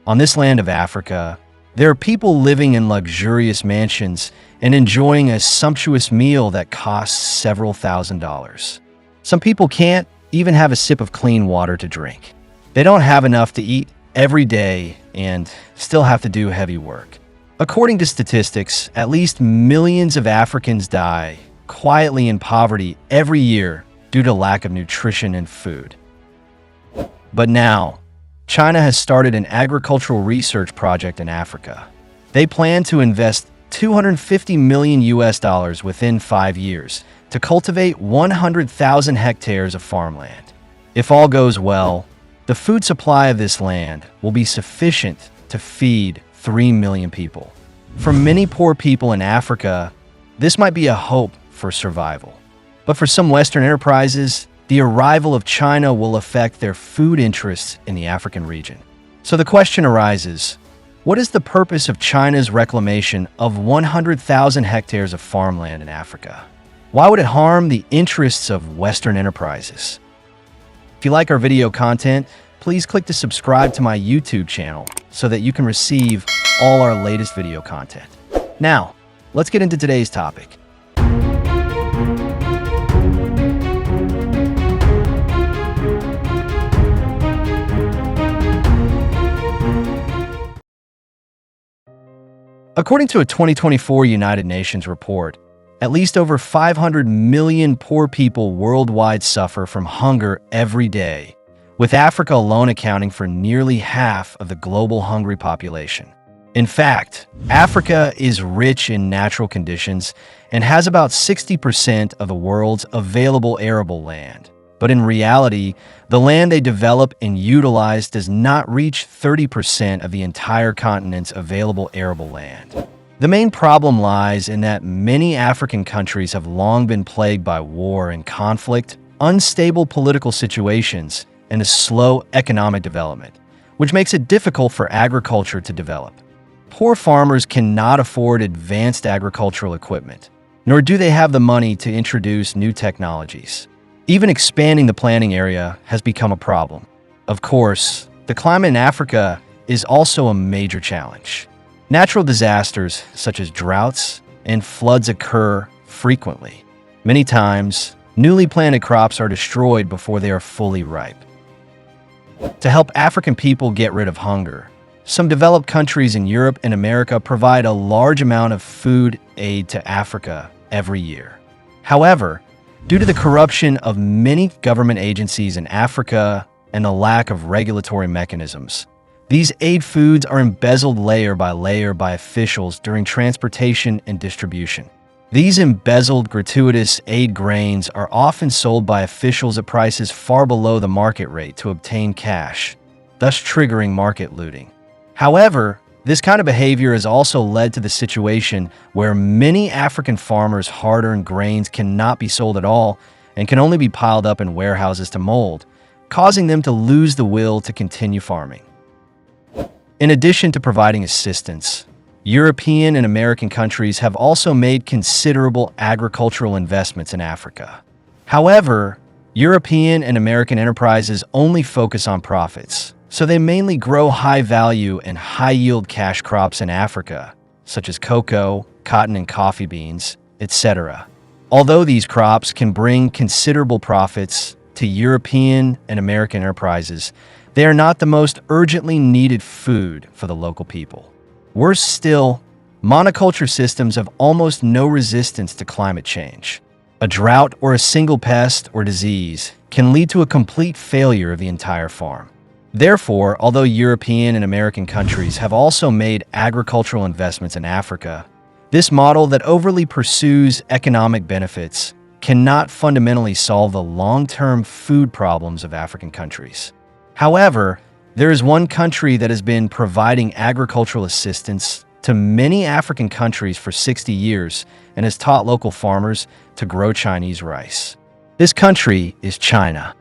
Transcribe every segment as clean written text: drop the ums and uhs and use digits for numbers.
On this land of Africa, there are people living in luxurious mansions and enjoying a sumptuous meal that costs several $1,000s. Some people can't even have a sip of clean water to drink. They don't have enough to eat every day and still have to do heavy work. According to statistics, at least millions of Africans die quietly in poverty every year due to lack of nutrition and food. But now, China has started an agricultural research project in Africa. They plan to invest $250 million within 5 years to cultivate 100,000 hectares of farmland. If all goes well, the food supply of this land will be sufficient to feed 3 million people. For many poor people in Africa, this might be a hope for survival. But for some Western enterprises, the arrival of China will affect their food interests in the African region. So the question arises, what is the purpose of China's reclamation of 100,000 hectares of farmland in Africa? Why would it harm the interests of Western enterprises? If you like our video content, please click to subscribe to my YouTube channel so that you can receive all our latest video content. Now, let's get into today's topic. According to a 2024 United Nations report, at least over 500 million poor people worldwide suffer from hunger every day, with Africa alone accounting for nearly half of the global hungry population. In fact, Africa is rich in natural conditions and has about 60% of the world's available arable land. But in reality, the land they develop and utilize does not reach 30% of the entire continent's available arable land. The main problem lies in that many African countries have long been plagued by war and conflict, unstable political situations, and a slow economic development, which makes it difficult for agriculture to develop. Poor farmers cannot afford advanced agricultural equipment, nor do they have the money to introduce new technologies. Even expanding the planting area has become a problem. Of course, the climate in Africa is also a major challenge. Natural disasters such as droughts and floods occur frequently. Many times, newly planted crops are destroyed before they are fully ripe. To help African people get rid of hunger, some developed countries in Europe and America provide a large amount of food aid to Africa every year. However, due to the corruption of many government agencies in Africa and the lack of regulatory mechanisms, these aid foods are embezzled layer by officials during transportation and distribution. These embezzled, gratuitous aid grains are often sold by officials at prices far below the market rate to obtain cash, thus triggering market looting. However, this kind of behavior has also led to the situation where many African farmers' hard-earned grains cannot be sold at all and can only be piled up in warehouses to mold, causing them to lose the will to continue farming. In addition to providing assistance, European and American countries have also made considerable agricultural investments in Africa. However, European and American enterprises only focus on profits, so they mainly grow high-value and high-yield cash crops in Africa, such as cocoa, cotton and coffee beans, etc. Although these crops can bring considerable profits to European and American enterprises, they are not the most urgently needed food for the local people. Worse still, monoculture systems have almost no resistance to climate change. A drought or a single pest or disease can lead to a complete failure of the entire farm. Therefore, although European and American countries have also made agricultural investments in Africa, this model that overly pursues economic benefits cannot fundamentally solve the long-term food problems of African countries. However, there is one country that has been providing agricultural assistance to many African countries for 60 years and has taught local farmers to grow Chinese rice. This country is China.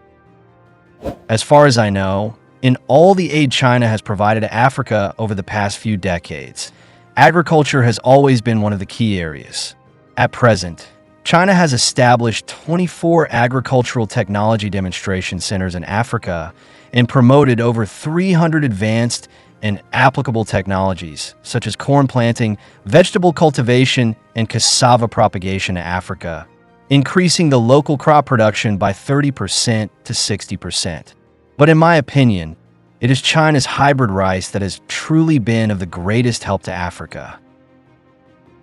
As far as I know, in all the aid China has provided to Africa over the past few decades, agriculture has always been one of the key areas. At present, China has established 24 agricultural technology demonstration centers in Africa and promoted over 300 advanced and applicable technologies, such as corn planting, vegetable cultivation, and cassava propagation to Africa, increasing the local crop production by 30% to 60%. But in my opinion, it is China's hybrid rice that has truly been of the greatest help to Africa.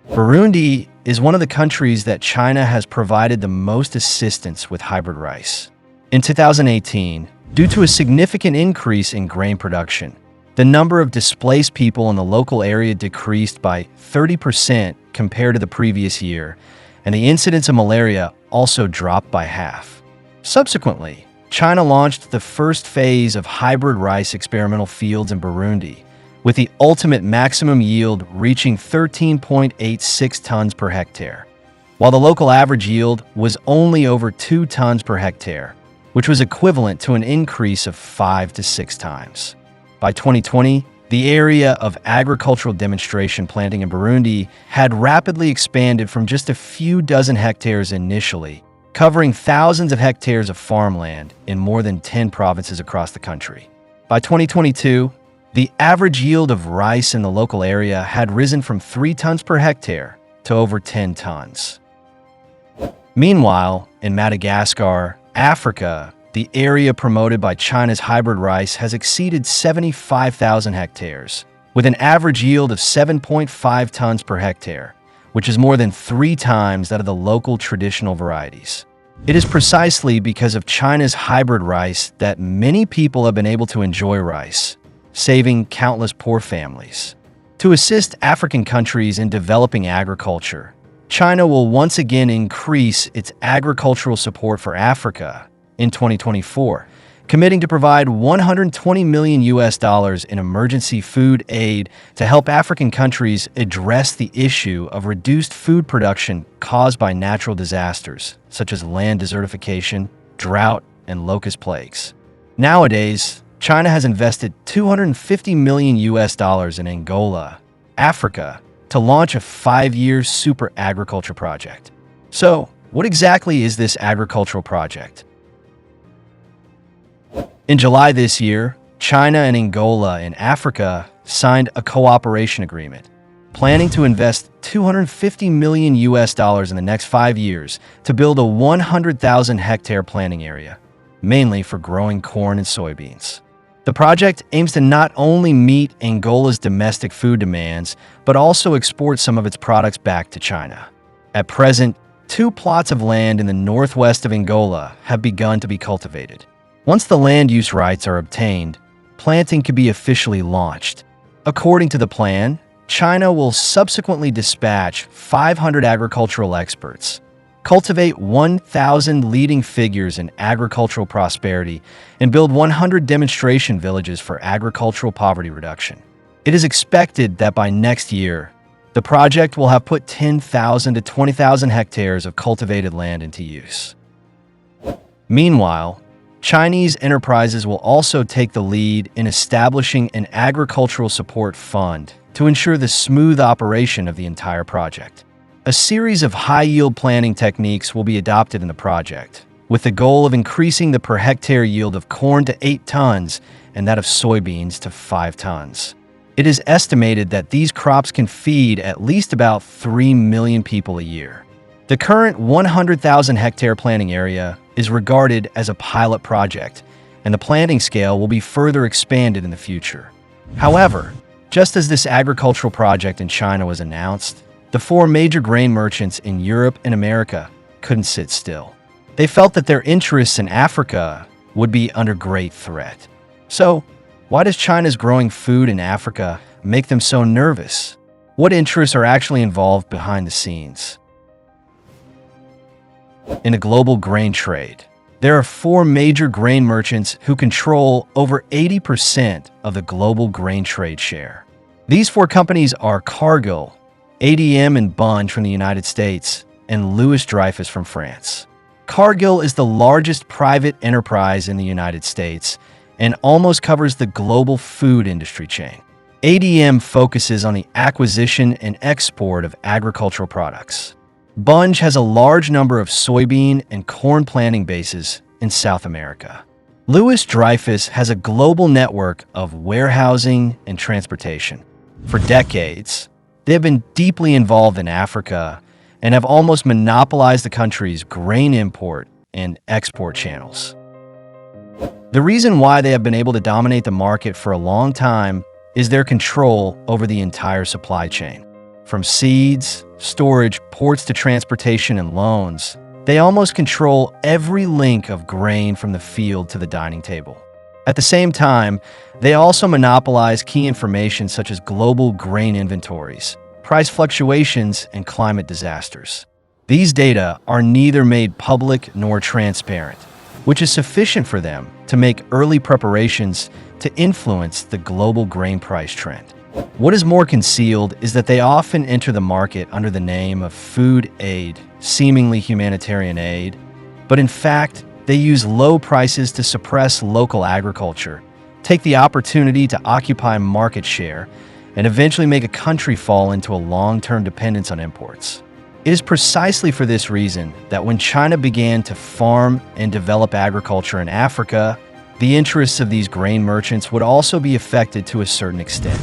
Burundi is one of the countries that China has provided the most assistance with hybrid rice. In 2018, due to a significant increase in grain production, the number of displaced people in the local area decreased by 30% compared to the previous year, and the incidence of malaria also dropped by half. Subsequently, China launched the first phase of hybrid rice experimental fields in Burundi, with the ultimate maximum yield reaching 13.86 tons per hectare, while the local average yield was only over 2 tons per hectare, which was equivalent to an increase of 5 to 6 times. By 2020, the area of agricultural demonstration planting in Burundi had rapidly expanded from just a few dozen hectares initially, covering thousands of hectares of farmland in more than 10 provinces across the country. By 2022, the average yield of rice in the local area had risen from 3 tons per hectare to over 10 tons. Meanwhile, in Madagascar, Africa, the area promoted by China's hybrid rice has exceeded 75,000 hectares, with an average yield of 7.5 tons per hectare, which is more than 3 times that of the local traditional varieties. It is precisely because of China's hybrid rice that many people have been able to enjoy rice, saving countless poor families. To assist African countries in developing agriculture, China will once again increase its agricultural support for Africa in 2024, committing to provide $120 million in emergency food aid to help African countries address the issue of reduced food production caused by natural disasters, such as land desertification, drought, and locust plagues. Nowadays, China has invested $250 million in Angola, Africa, to launch a 5-year super agriculture project. So, what exactly is this agricultural project? In July this year, China and Angola in Africa signed a cooperation agreement, planning to invest $250 million in the next 5 years to build a 100,000 hectare planting area, mainly for growing corn and soybeans. The project aims to not only meet Angola's domestic food demands, but also export some of its products back to China. At present, 2 plots of land in the northwest of Angola have begun to be cultivated. Once the land use rights are obtained, planting could be officially launched. According to the plan, China will subsequently dispatch 500 agricultural experts, cultivate 1,000 leading figures in agricultural prosperity, and build 100 demonstration villages for agricultural poverty reduction. It is expected that by next year, the project will have put 10,000 to 20,000 hectares of cultivated land into use. Meanwhile, Chinese enterprises will also take the lead in establishing an agricultural support fund to ensure the smooth operation of the entire project. A series of high-yield planting techniques will be adopted in the project, with the goal of increasing the per hectare yield of corn to 8 tons and that of soybeans to 5 tons. It is estimated that these crops can feed at least about 3 million people a year. The current 100,000 hectare planting area is regarded as a pilot project, and the planting scale will be further expanded in the future. However, just as this agricultural project in China was announced, the 4 major grain merchants in Europe and America couldn't sit still. They felt that their interests in Africa would be under great threat. So, why does China's growing food in Africa make them so nervous? What interests are actually involved behind the scenes? In a global grain trade, there are 4 major grain merchants who control over 80% of the global grain trade share. These 4 companies are Cargill, ADM and Bunge from the United States, and Louis Dreyfus from France. Cargill is the largest private enterprise in the United States and almost covers the global food industry chain. ADM focuses on the acquisition and export of agricultural products. Bunge has a large number of soybean and corn planting bases in South America. Louis Dreyfus has a global network of warehousing and transportation. For decades, they have been deeply involved in Africa and have almost monopolized the country's grain import and export channels. The reason why they have been able to dominate the market for a long time is their control over the entire supply chain. From seeds, storage, ports to transportation and loans, they almost control every link of grain from the field to the dining table. At the same time, they also monopolize key information such as global grain inventories, price fluctuations, and climate disasters. These data are neither made public nor transparent, which is sufficient for them to make early preparations to influence the global grain price trend. What is more concealed is that they often enter the market under the name of food aid, seemingly humanitarian aid, but in fact, they use low prices to suppress local agriculture, take the opportunity to occupy market share, and eventually make a country fall into a long-term dependence on imports. It is precisely for this reason that when China began to farm and develop agriculture in Africa, the interests of these grain merchants would also be affected to a certain extent.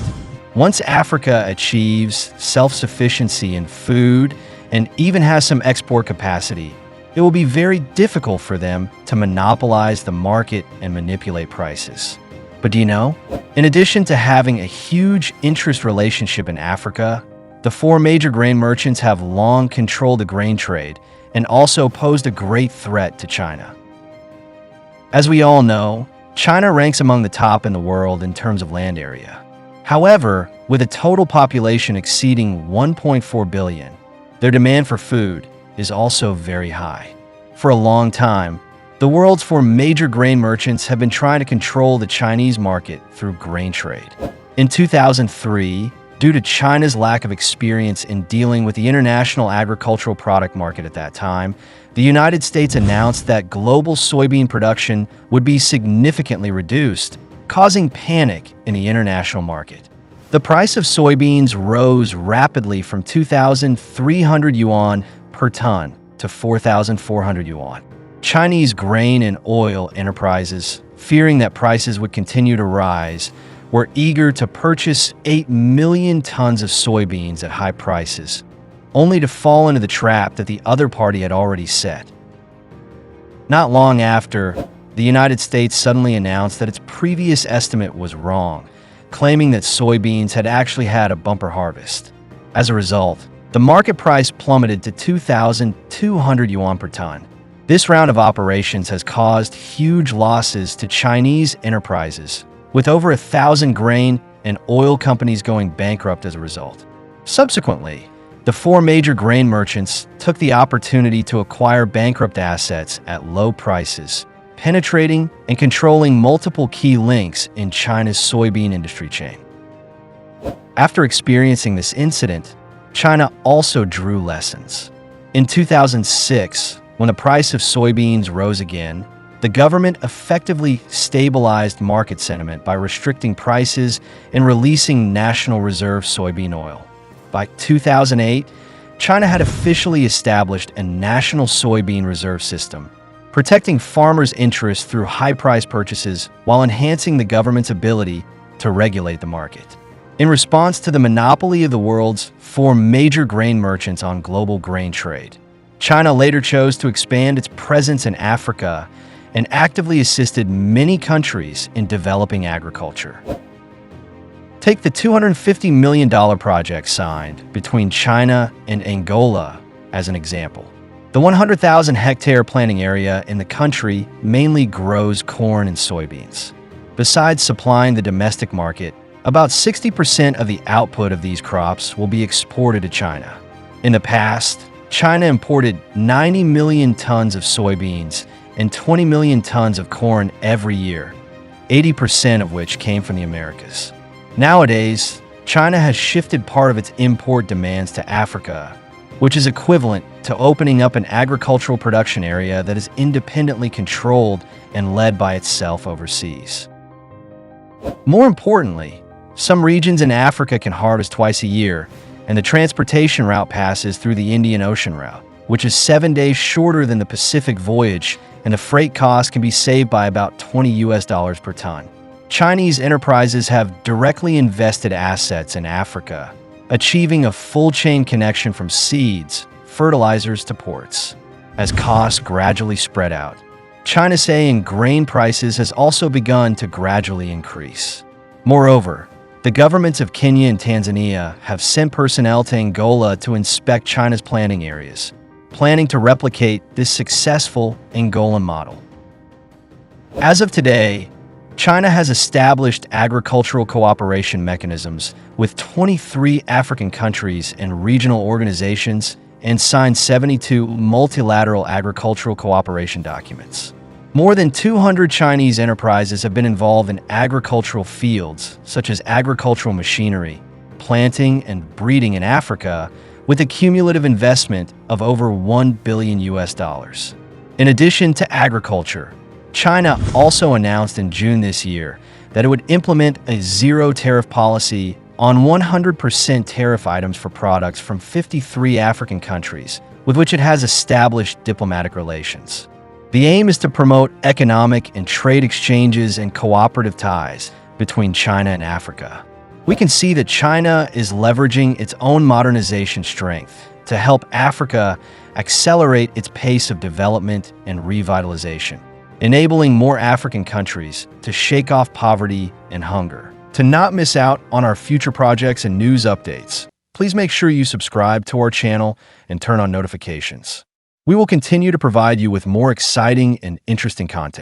Once Africa achieves self-sufficiency in food and even has some export capacity, it will be very difficult for them to monopolize the market and manipulate prices. But do you know? In addition to having a huge interest relationship in Africa, the four major grain merchants have long controlled the grain trade and also posed a great threat to China. As we all know, China ranks among the top in the world in terms of land area. However, with a total population exceeding 1.4 billion, their demand for food is also very high. For a long time, the world's four major grain merchants have been trying to control the Chinese market through grain trade. In 2003, due to China's lack of experience in dealing with the international agricultural product market at that time, the United States announced that global soybean production would be significantly reduced, causing panic in the international market. The price of soybeans rose rapidly from 2,300 yuan per ton to 4,400 yuan. Chinese grain and oil enterprises, fearing that prices would continue to rise, were eager to purchase 8 million tons of soybeans at high prices, only to fall into the trap that the other party had already set. Not long after, the United States suddenly announced that its previous estimate was wrong, claiming that soybeans had actually had a bumper harvest. As a result, the market price plummeted to 2,200 yuan per ton. This round of operations has caused huge losses to Chinese enterprises, with over 1,000 grain and oil companies going bankrupt as a result. Subsequently, the four major grain merchants took the opportunity to acquire bankrupt assets at low prices, penetrating and controlling multiple key links in China's soybean industry chain. After experiencing this incident, China also drew lessons. In 2006, when the price of soybeans rose again, the government effectively stabilized market sentiment by restricting prices and releasing national reserve soybean oil. By 2008, China had officially established a national soybean reserve system, protecting farmers' interests through high-price purchases while enhancing the government's ability to regulate the market. In response to the monopoly of the world's four major grain merchants on global grain trade, China later chose to expand its presence in Africa and actively assisted many countries in developing agriculture. Take the $250 million project signed between China and Angola as an example. The 100,000 hectare planting area in the country mainly grows corn and soybeans. Besides supplying the domestic market, about 60% of the output of these crops will be exported to China. In the past, China imported 90 million tons of soybeans and 20 million tons of corn every year, 80% of which came from the Americas. Nowadays, China has shifted part of its import demands to Africa, which is equivalent to opening up an agricultural production area that is independently controlled and led by itself overseas. More importantly, some regions in Africa can harvest twice a year, and the transportation route passes through the Indian Ocean route, which is 7 days shorter than the Pacific voyage and the freight cost can be saved by about $20 per ton. Chinese enterprises have directly invested assets in Africa, achieving a full-chain connection from seeds, fertilizers to ports. As costs gradually spread out, China's say in grain prices has also begun to gradually increase. Moreover, the governments of Kenya and Tanzania have sent personnel to Angola to inspect China's planting areas, planning to replicate this successful Angolan model. As of today, China has established agricultural cooperation mechanisms with 23 African countries and regional organizations and signed 72 multilateral agricultural cooperation documents. More than 200 Chinese enterprises have been involved in agricultural fields, such as agricultural machinery, planting, and breeding in Africa, with a cumulative investment of over $1 billion. In addition to agriculture, China also announced in June this year that it would implement a zero-tariff policy on 100% tariff items for products from 53 African countries, with which it has established diplomatic relations. The aim is to promote economic and trade exchanges and cooperative ties between China and Africa. We can see that China is leveraging its own modernization strength to help Africa accelerate its pace of development and revitalization, enabling more African countries to shake off poverty and hunger. To not miss out on our future projects and news updates, please make sure you subscribe to our channel and turn on notifications. We will continue to provide you with more exciting and interesting content.